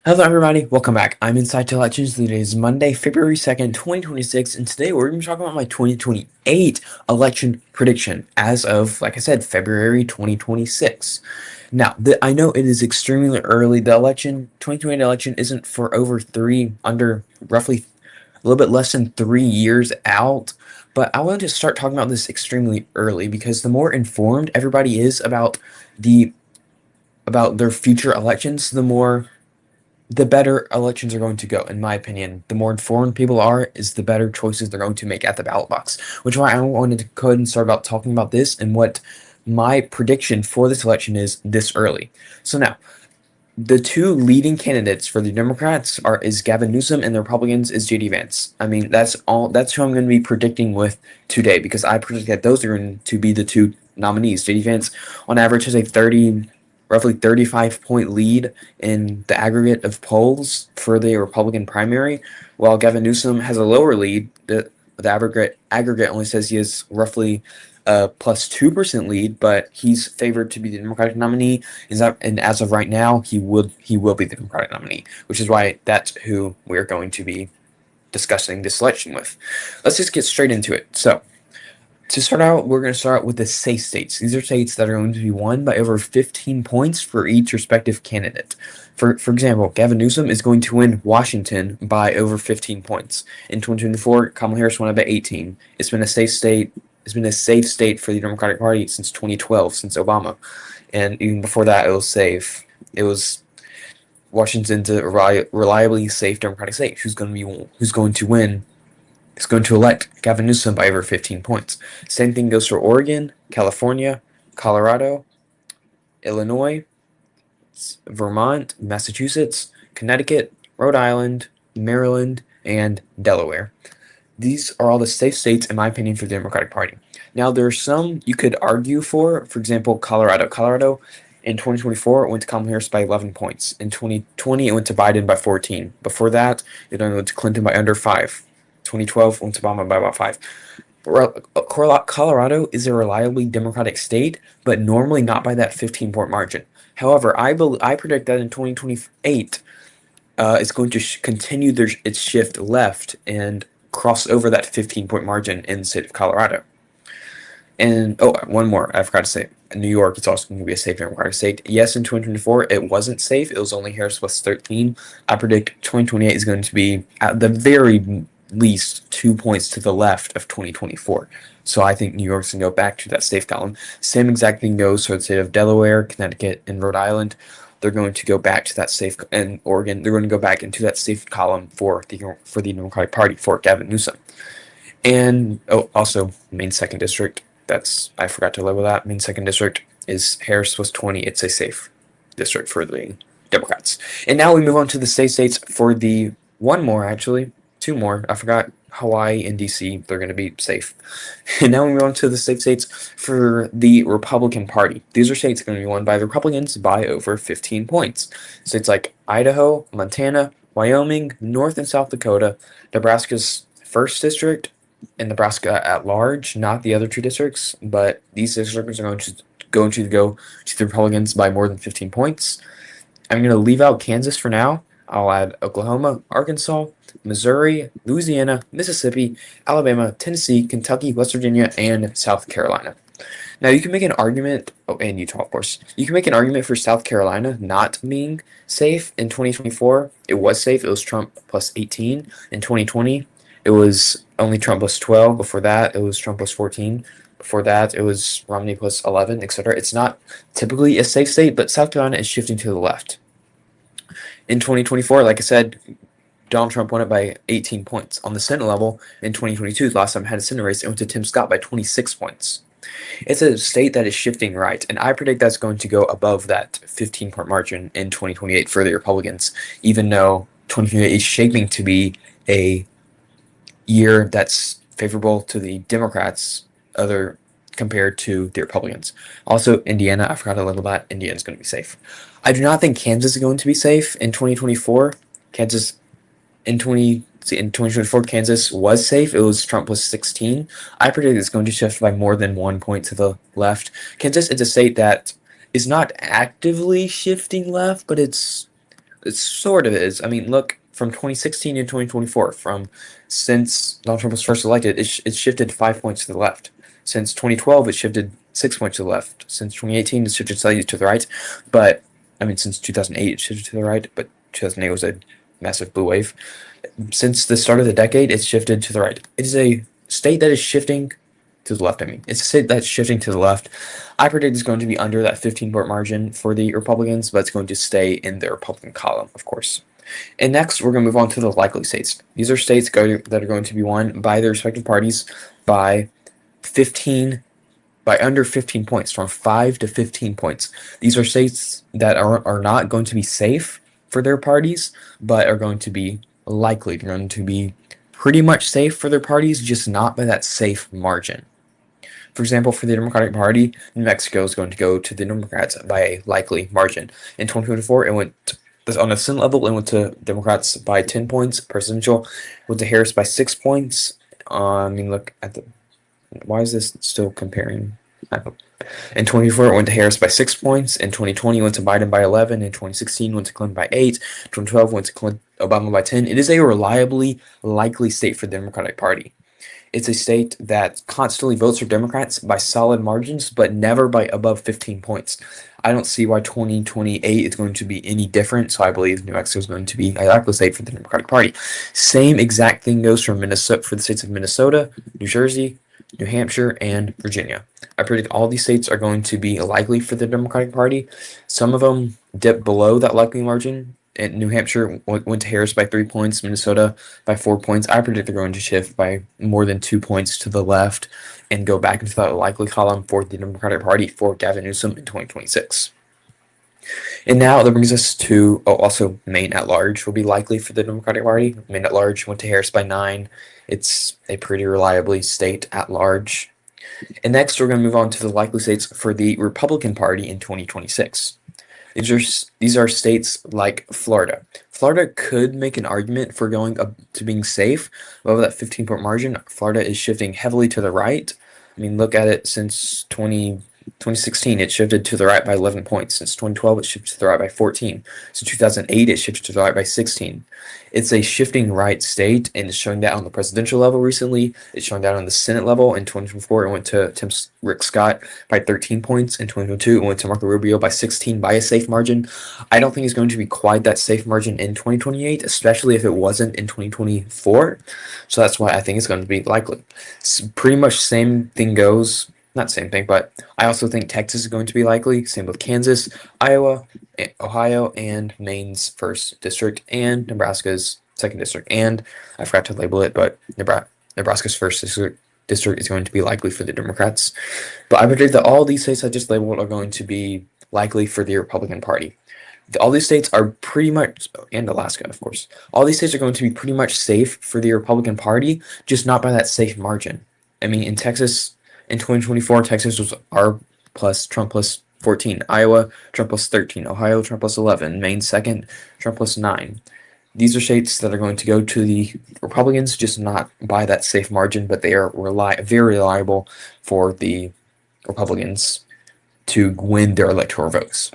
Hello everybody, welcome back. I'm Inside to Elections. Today is Monday, February 2nd, 2026, and today we're going to be talking about my 2028 election prediction as of, like I said, February 2026. Now, I know it is extremely early. The 2028 election isn't for under roughly a little bit less than 3 years out, but I wanted to start talking about this extremely early because the more informed everybody is the about their future elections, the better elections are going to go, in my opinion. The more informed people are, is the better choices they're going to make at the ballot box. Which is why I wanted to go ahead and start about talking about this and what my prediction for this election is this early. So now, the two leading candidates for the Democrats is Gavin Newsom, and the Republicans is JD Vance. I mean, that's all. That's who I'm going to be predicting with today because I predict that those are going to be the two nominees. JD Vance, on average, has a roughly 35-point lead in the aggregate of polls for the Republican primary, while Gavin Newsom has a lower lead. The aggregate only says he has roughly plus 2% lead, but he's favored to be the Democratic nominee. And as of right now, he will be the Democratic nominee, which is why that's who we're going to be discussing this election with. Let's just get straight into it. So, to start out, we're going to start with the safe states. These are states that are going to be won by over 15 points for each respective candidate. For example, Gavin Newsom is going to win Washington by over 15 points. In 2024, Kamala Harris won it by 18. It's been a safe state. It's been a safe state for the Democratic Party since 2012, since Obama, and even before that, it was safe. It was Washington's a reliably safe Democratic state. Who's going to win is going to elect Gavin Newsom by over 15 points. Same thing goes for Oregon, California, Colorado, Illinois, Vermont, Massachusetts, Connecticut, Rhode Island, Maryland, and Delaware. These are all the safe states, in my opinion, for the Democratic Party. Now, there are some you could argue for example, Colorado. Colorado in 2024 went to Kamala Harris by 11 points. In 2020, it went to Biden by 14. Before that, it only went to Clinton by under 5. 2012 went to Obama by about 5. Colorado is a reliably Democratic state, but normally not by that 15-point margin. However, I predict that in 2028, it's going to continue its shift left and cross over that 15-point margin in the state of Colorado. And one more, I forgot to say. New York is also going to be a safe Democratic state. Yes, in 2024, it wasn't safe. It was only Harris plus 13. I predict 2028 is going to be, at the very least, 2 points to the left of 2024. So I think New York's going to go back to that safe column. Same exact thing goes for the state of Delaware, Connecticut, and Rhode Island. They're going to go back to that safe, and Oregon, they're going to go back into that safe column for the Democratic Party, for Gavin Newsom. And also Maine 2nd District. I forgot to label that. Maine 2nd District is Harris plus 20. It's a safe district for the Democrats. And now we move on to the safe states for the two more. I forgot Hawaii and DC. They're going to be safe. And now we move on to the safe states for the Republican Party. These are states going to be won by the Republicans by over 15 points. States like Idaho, Montana, Wyoming, North and South Dakota, Nebraska's 1st District, and Nebraska at large, not the other two districts, but these districts are going to go to the Republicans by more than 15 points. I'm going to leave out Kansas for now. I'll add Oklahoma, Arkansas, Missouri, Louisiana, Mississippi, Alabama, Tennessee, Kentucky, West Virginia, and South Carolina. Now, you can make an argument, and Utah, of course. You can make an argument for South Carolina not being safe in 2024. It was safe. It was Trump plus 18. In 2020, it was only Trump plus 12. Before that, it was Trump plus 14. Before that, it was Romney plus 11, etc. It's not typically a safe state, but South Carolina is shifting to the left. In 2024, like I said, Donald Trump won it by 18 points. On the Senate level, in 2022, the last time I had a Senate race, it went to Tim Scott by 26 points. It's a state that is shifting right, and I predict that's going to go above that 15-point margin in 2028 for the Republicans, even though 2028 is shaping to be a year that's favorable to the Democrats, compared to the Republicans. Also, Indiana, I forgot to label that. Indiana's going to be safe. I do not think Kansas is going to be safe in 2024. In 2024, Kansas was safe. It was Trump plus 16. I predict it's going to shift by more than 1 point to the left. Kansas is a state that is not actively shifting left, but it's It sort of is. I mean, look, from 2016 to 2024, since Donald Trump was first elected, it shifted 5 points to the left. Since 2012, it shifted 6 points to the left. Since 2018, it shifted slightly to the right. But, I mean, since 2008, it shifted to the right, but 2008 was a massive blue wave. Since the start of the decade, it's shifted to the right. It is a state that is shifting to the left. I mean, it's a state that's shifting to the left. I predict it's going to be under that 15-point margin for the Republicans, but it's going to stay in the Republican column, of course. And next, we're going to move on to the likely states. These are states that are going to be won by their respective parties by 15, by under 15 points, from 5 to 15 points. These are states that are not going to be safe for their parties, but are going to be likely. They're going to be pretty much safe for their parties, just not by that safe margin. For example, for the Democratic Party, New Mexico is going to go to the Democrats by a likely margin. In 2024, it went on a Senate level, it went to Democrats by 10 points. Presidential went to Harris by 6 points. I mean, look at the. Why is this still comparing? In 2024, it went to Harris by 6 points. In 2020, it went to Biden by 11. In 2016, it went to Clinton by 8. 2012, went to Obama by 10. It is a reliably likely state for the Democratic Party. It's a state that constantly votes for Democrats by solid margins, but never by above 15 points. I don't see why 2028 is going to be any different, so I believe New Mexico is going to be a likely state for the Democratic Party. Same exact thing goes for Minnesota, for the states of Minnesota, New Jersey, New Hampshire, and Virginia. I predict all these states are going to be likely for the Democratic Party. Some of them dip below that likely margin. And New Hampshire went to Harris by 3 points, Minnesota by 4 points. I predict they're going to shift by more than 2 points to the left and go back into that likely column for the Democratic Party for Gavin Newsom in 2026. And now that brings us to also Maine at large will be likely for the Democratic Party. Maine at large went to Harris by 9. It's a pretty reliably state at large. And next, we're going to move on to the likely states for the Republican Party in 2026. These are states like Florida. Florida could make an argument for going up to being safe above that 15-point margin. Florida is shifting heavily to the right. I mean, look at it since 2016, it shifted to the right by 11 points. Since 2012, it shifted to the right by 14. Since 2008, it shifted to the right by 16. It's a shifting right state, and it's showing that on the presidential level recently. It's showing that on the Senate level. In 2024, it went to Rick Scott by 13 points. In 2022, it went to Marco Rubio by 16 by a safe margin. I don't think it's going to be quite that safe margin in 2028, especially if it wasn't in 2024. So that's why I think it's going to be likely. Pretty much same thing goes. Not same thing, but I also think Texas is going to be likely. Same with Kansas, Iowa, Ohio, and Maine's 1st district, and Nebraska's 2nd district. And I forgot to label it, but Nebraska's 1st district is going to be likely for the Democrats. But I predict that all these states I just labeled are going to be likely for the Republican Party. All these states are pretty much, and Alaska, of course, all these states are going to be pretty much safe for the Republican Party, just not by that safe margin. I mean, in Texas, in 2024, Texas was R plus Trump plus 14. Iowa, Trump plus 13. Ohio, Trump plus 11. Maine, 2nd, Trump plus 9. These are states that are going to go to the Republicans, just not by that safe margin, but they are very reliable for the Republicans to win their electoral votes.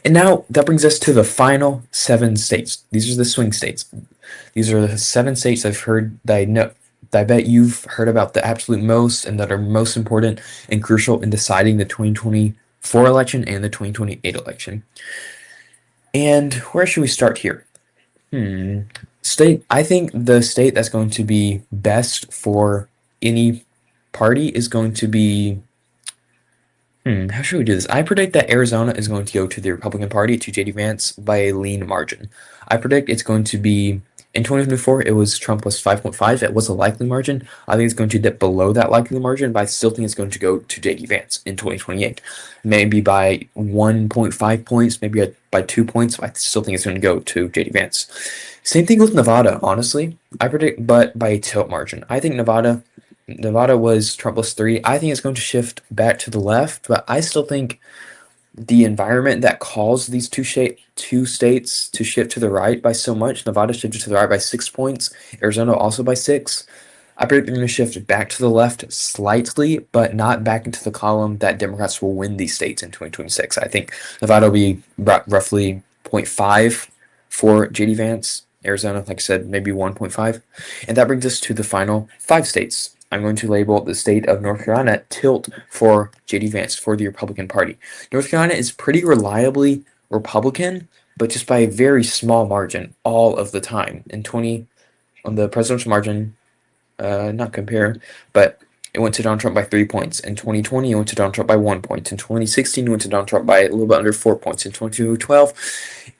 And now that brings us to the final 7 states. These are the swing states. These are the 7 states I've heard that I bet you've heard about the absolute most and that are most important and crucial in deciding the 2024 election and the 2028 election. And where should we start here? I think the state that's going to be best for any party is going to be. How should we do this? I predict that Arizona is going to go to the Republican Party, to J.D. Vance, by a lean margin. I predict it's going to be. In 2024, it was Trump plus 5.5. It was a likely margin. I think it's going to dip below that likely margin, but I still think it's going to go to J.D. Vance in 2028. Maybe by 1.5 points, maybe by 2 points, but I still think it's going to go to J.D. Vance. Same thing with Nevada, honestly. I predict, but by a tilt margin. I think Nevada was Trump plus 3. I think it's going to shift back to the left, but I still think the environment that caused these two states to shift to the right by so much. Nevada shifted to the right by 6 points. Arizona also by 6. I predict they're going to shift back to the left slightly, but not back into the column that Democrats will win these states in 2026. I think Nevada will be roughly 0.5 for JD Vance. Arizona, like I said, maybe 1.5. And that brings us to the final 5 states. I'm going to label the state of North Carolina tilt for JD Vance, for the Republican Party. North Carolina is pretty reliably Republican, but just by a very small margin all of the time. On the presidential margin, not compare, but it went to Donald Trump by 3 points. In 2020, it went to Donald Trump by 1 point. In 2016, it went to Donald Trump by a little bit under 4 points. In 2012,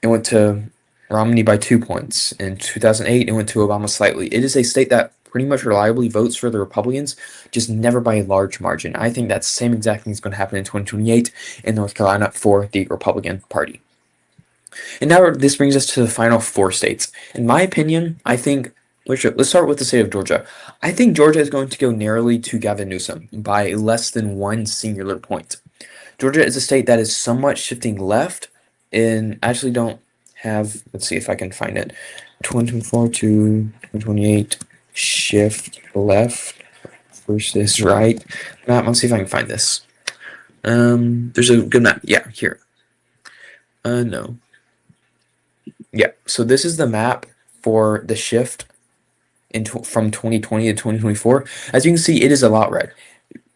it went to Romney by 2 points. In 2008, it went to Obama slightly. It is a state that pretty much reliably votes for the Republicans, just never by a large margin. I think that same exact thing is going to happen in 2028 in North Carolina for the Republican Party. And now this brings us to the final 4 states. In my opinion, I think let's start with the state of Georgia. I think Georgia is going to go narrowly to Gavin Newsom by less than 1 singular point. Georgia is a state that is somewhat shifting left, and I actually don't have, let's see if I can find it, 2024 to 2028, shift left versus right map. Let's see if I can find this. There's a good map. Yeah, here. No. Yeah, so this is the map for the shift from 2020 to 2024. As you can see, it is a lot red.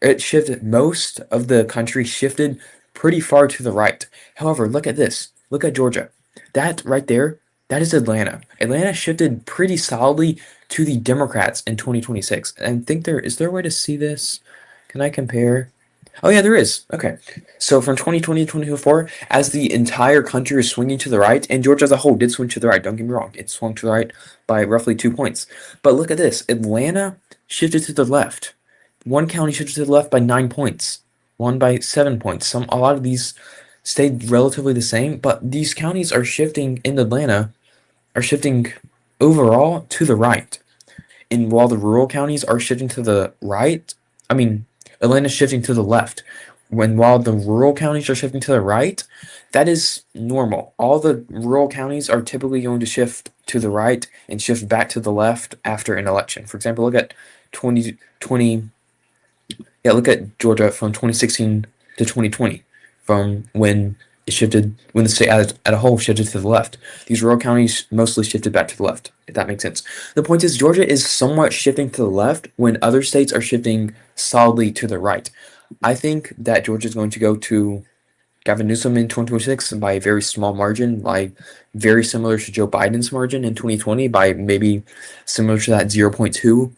It shifted, most of the country shifted pretty far to the right. However, look at this. Look at Georgia. That right there, that is Atlanta. Atlanta shifted pretty solidly to the Democrats in 2026. And I think is there a way to see this? Can I compare? Oh yeah, there is. Okay. So from 2020 to 2024, as the entire country is swinging to the right, and Georgia as a whole did swing to the right, don't get me wrong, it swung to the right by roughly 2 points. But look at this. Atlanta shifted to the left. One county shifted to the left by 9 points. One by 7 points. A lot of these stayed relatively the same, but these counties are shifting in Atlanta, are shifting overall to the right. And while the rural counties are shifting to the right, Atlanta's shifting to the left. While the rural counties are shifting to the right, that is normal. All the rural counties are typically going to shift to the right and shift back to the left after an election. For example, look at 2020. Yeah, look at Georgia from 2016 to 2020, from when it shifted, when the state as a whole shifted to the left. These rural counties mostly shifted back to the left, if that makes sense. The point is, Georgia is somewhat shifting to the left when other states are shifting solidly to the right. I think that Georgia is going to go to Gavin Newsom in 2026 by a very small margin, by very similar to Joe Biden's margin in 2020, by maybe similar to that 0.2.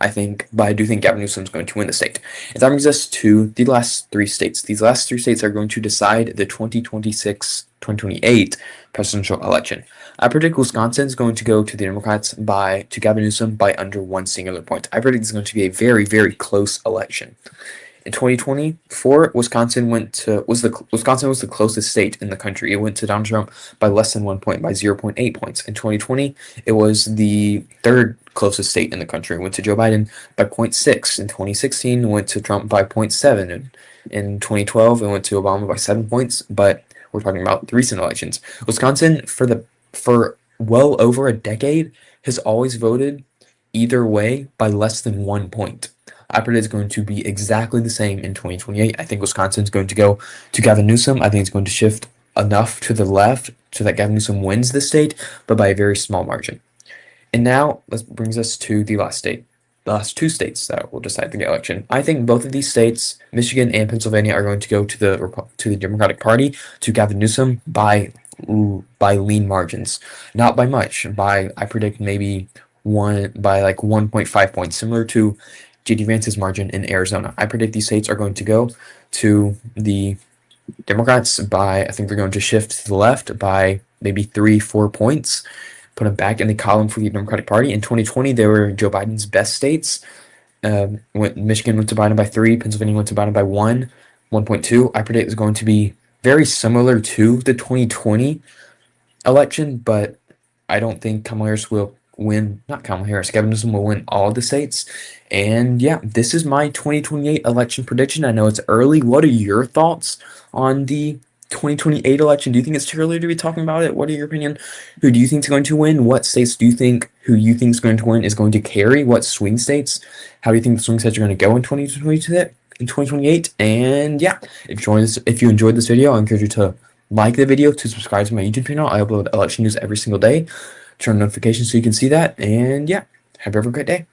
But I do think Gavin Newsom is going to win the state. And that brings us to the last 3 states. These last 3 states are going to decide the 2026-2028 presidential election. I predict Wisconsin is going to go to the Democrats to Gavin Newsom by under 1 singular point. I predict it's going to be a very, very close election. In 2024, Wisconsin was the closest state in the country. It went to Donald Trump by less than 1 point, by 0.8 points. In 2020, it was the 3rd closest state in the country. It went to Joe Biden by 0.6. In 2016, it went to Trump by 0.7. And in 2012, it went to Obama by 7 points. But we're talking about the recent elections. Wisconsin, for well over a decade, has always voted either way by less than 1 point. I predict it's going to be exactly the same in 2028. I think Wisconsin's going to go to Gavin Newsom. I think it's going to shift enough to the left so that Gavin Newsom wins the state, but by a very small margin. And now, this brings us to the last 2 states that will decide the election. I think both of these states, Michigan and Pennsylvania, are going to go to the Democratic Party, to Gavin Newsom by lean margins. Not by much. I predict maybe by like 1.5 points, similar to JD Vance's margin in Arizona. I predict these states are going to go to the Democrats I think they're going to shift to the left by maybe 3-4 points, put them back in the column for the Democratic Party. In 2020, they were Joe Biden's best states. Michigan went to Biden by 3, Pennsylvania went to Biden by 1.2. I predict it's going to be very similar to the 2020 election, but I don't think Gavin Newsom will win all the states. And yeah, this is my 2028 election prediction. I know it's early. What are your thoughts on the 2028 election? Do you think it's too early to be talking about it? What are your opinion? Who do you think is going to win? What states do you think you think is going to win is going to carry? What swing states? How do you think the swing states are going to go in 2028? And yeah, if you enjoyed this video, I encourage you to like the video, to subscribe to my YouTube channel. I upload election news every single day. Turn on notifications so you can see that. And yeah, have a great day.